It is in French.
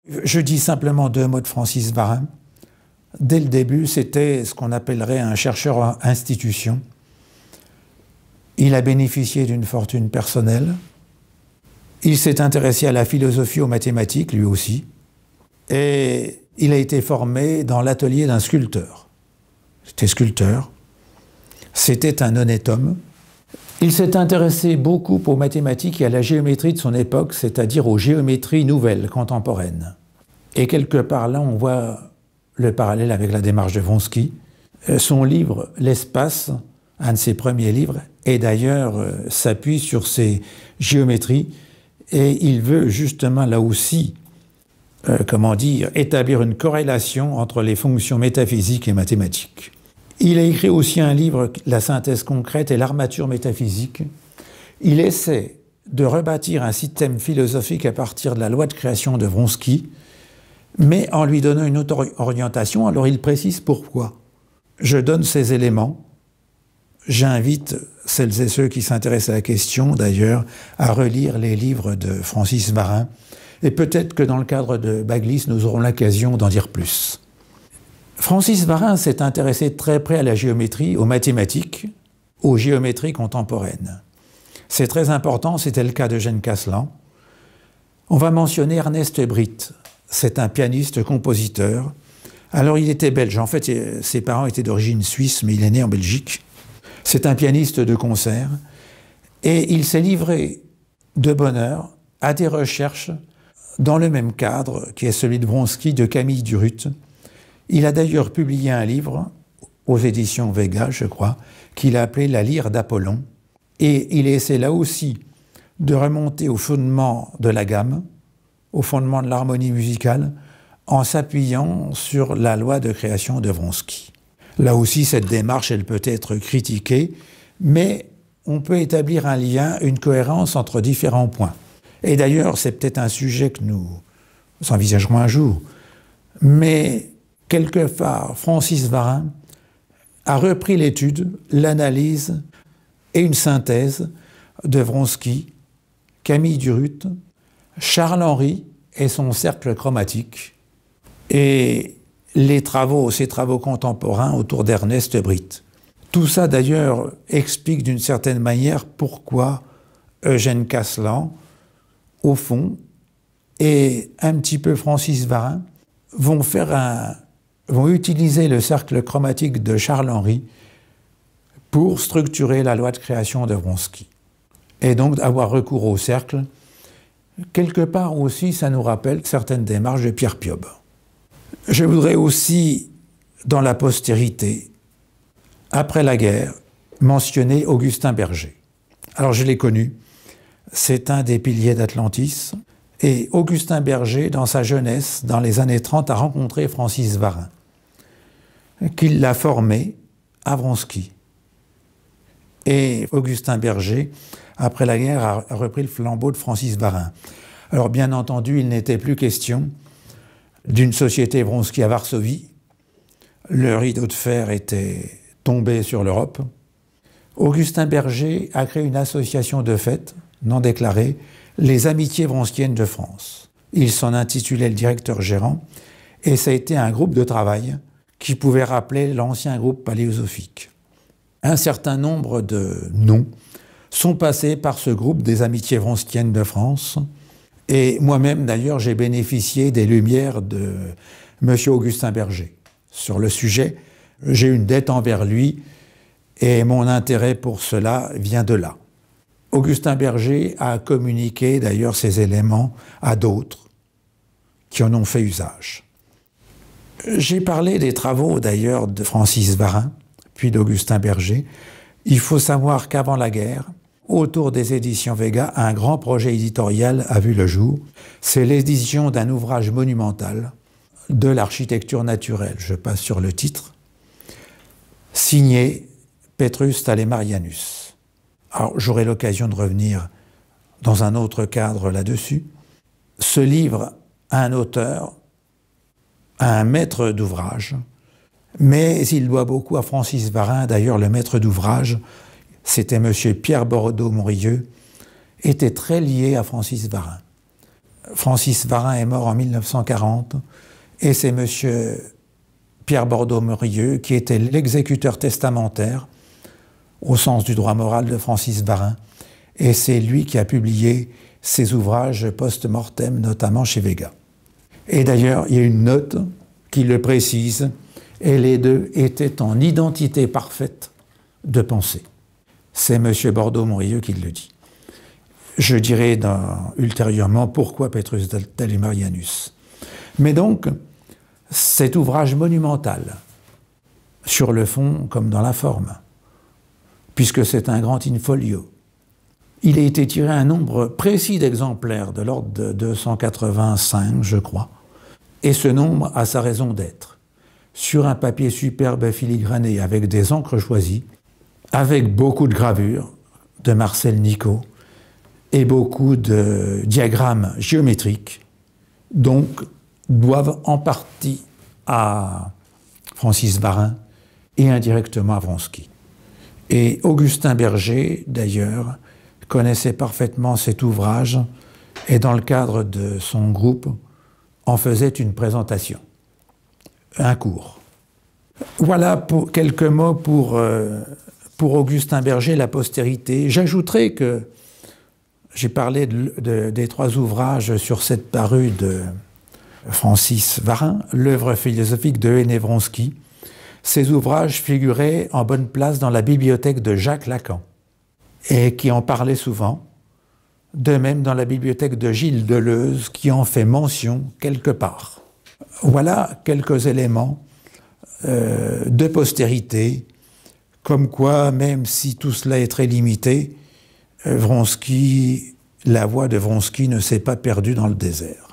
Je dis simplement deux mots de Francis Varin. Dès le début, c'était ce qu'on appellerait un chercheur en institution. Il a bénéficié d'une fortune personnelle. Il s'est intéressé à la philosophie, aux mathématiques, lui aussi. Et il a été formé dans l'atelier d'un sculpteur. C'était sculpteur. C'était un honnête homme. Il s'est intéressé beaucoup aux mathématiques et à la géométrie de son époque, c'est-à-dire aux géométries nouvelles, contemporaines. Et quelque part là, on voit le parallèle avec la démarche de Vronsky. Son livre « L'espace », un de ses premiers livres, et d'ailleurs s'appuie sur ces géométries, et il veut justement là aussi, établir une corrélation entre les fonctions métaphysiques et mathématiques. Il a écrit aussi un livre, La synthèse concrète et l'armature métaphysique. Il essaie de rebâtir un système philosophique à partir de la loi de création de Vronsky, mais en lui donnant une autre orientation. Alors il précise pourquoi. Je donne ces éléments. J'invite celles et ceux qui s'intéressent à la question, d'ailleurs, à relire les livres de Francis Varin. Et peut-être que dans le cadre de Baglis, nous aurons l'occasion d'en dire plus. Francis Varin s'est intéressé de très près à la géométrie, aux mathématiques, aux géométries contemporaines. C'est très important, c'était le cas d'Eugène Caslan. On va mentionner Ernest Britt. C'est un pianiste-compositeur. Alors il était belge, en fait ses parents étaient d'origine suisse, mais il est né en Belgique. C'est un pianiste de concert et il s'est livré de bonne heure à des recherches dans le même cadre qui est celui de Vronsky, de Camille Durutte. Il a d'ailleurs publié un livre aux éditions Vega, je crois, qu'il a appelé La lyre d'Apollon, et il essaie là aussi de remonter au fondement de la gamme, au fondement de l'harmonie musicale, en s'appuyant sur la loi de création de Vronsky. Là aussi, cette démarche, elle peut être critiquée, mais on peut établir un lien, une cohérence entre différents points. Et d'ailleurs, c'est peut-être un sujet que nous envisagerons un jour, mais quelque part, Francis Varin a repris l'étude, l'analyse et une synthèse de Vronsky, Camille Durutte, Charles Henry et son cercle chromatique, et ses travaux contemporains autour d'Ernest Britt. Tout ça, d'ailleurs, explique d'une certaine manière pourquoi Eugène Caslan, au fond, et un petit peu Francis Varin, vont utiliser le cercle chromatique de Charles Henry pour structurer la loi de création de Vronsky. Et donc avoir recours au cercle, quelque part aussi, ça nous rappelle certaines démarches de Pierre Piob. Je voudrais aussi, dans la postérité, après la guerre, mentionner Augustin Berger. Alors je l'ai connu, c'est un des piliers d'Atlantis, et Augustin Berger, dans sa jeunesse, dans les années 30, a rencontré Francis Varin, qui l'a formé à Vronsky. Et Augustin Berger, après la guerre, a repris le flambeau de Francis Varin. Alors bien entendu, il n'était plus question d'une société Vronsky à Varsovie. Le rideau de fer était tombé sur l'Europe. Augustin Berger a créé une association de fêtes non déclarée, les Amitiés Vronskiennes de France. Il s'en intitulait le directeur gérant, et ça a été un groupe de travail qui pouvait rappeler l'ancien groupe paléosophique. Un certain nombre de noms sont passés par ce groupe des Amitiés Vronskiennes de France, et moi-même d'ailleurs j'ai bénéficié des lumières de M. Augustin Berger. Sur le sujet, j'ai une dette envers lui, et mon intérêt pour cela vient de là. Augustin Berger a communiqué d'ailleurs ces éléments à d'autres qui en ont fait usage. J'ai parlé des travaux d'ailleurs de Francis Varin, puis d'Augustin Berger. Il faut savoir qu'avant la guerre, autour des éditions Vega, un grand projet éditorial a vu le jour. C'est l'édition d'un ouvrage monumental de l'architecture naturelle, je passe sur le titre, signé Petrus Thalemarianus. Alors, j'aurai l'occasion de revenir dans un autre cadre là-dessus. Ce livre a un auteur, a un maître d'ouvrage, mais il doit beaucoup à Francis Varin. D'ailleurs, le maître d'ouvrage, c'était M. Pierre Bordeaux-Monrieux, était très lié à Francis Varin. Francis Varin est mort en 1940 et c'est M. Pierre Bordeaux-Morieux qui était l'exécuteur testamentaire au sens du droit moral de Francis Varin, et c'est lui qui a publié ses ouvrages post-mortem, notamment chez Véga. Et d'ailleurs, il y a une note qui le précise, et les deux étaient en identité parfaite de pensée. C'est M. Bordeaux-Morieux qui le dit. Je dirai ultérieurement pourquoi Petrus Dalimarianus. Mais donc, cet ouvrage monumental, sur le fond comme dans la forme, puisque c'est un grand in-folio, il a été tiré un nombre précis d'exemplaires, de l'ordre de 285, je crois, et ce nombre a sa raison d'être. Sur un papier superbe filigrané avec des encres choisies, avec beaucoup de gravures de Marcel Nicot et beaucoup de diagrammes géométriques, donc doivent en partie à Francis Varin et indirectement à Vronsky. Et Augustin Berger, d'ailleurs, connaissait parfaitement cet ouvrage et dans le cadre de son groupe en faisait une présentation, un cours. Voilà pour quelques mots pour Augustin Berger, la postérité. J'ajouterai que j'ai parlé des trois ouvrages sur cette parue de Francis Varin, l'œuvre philosophique de Aimé Vronsky. Ces ouvrages figuraient en bonne place dans la bibliothèque de Jacques Lacan et qui en parlait souvent, de même dans la bibliothèque de Gilles Deleuze qui en fait mention quelque part. Voilà quelques éléments de postérité, comme quoi, même si tout cela est très limité, Vronsky, la voix de Vronsky ne s'est pas perdue dans le désert.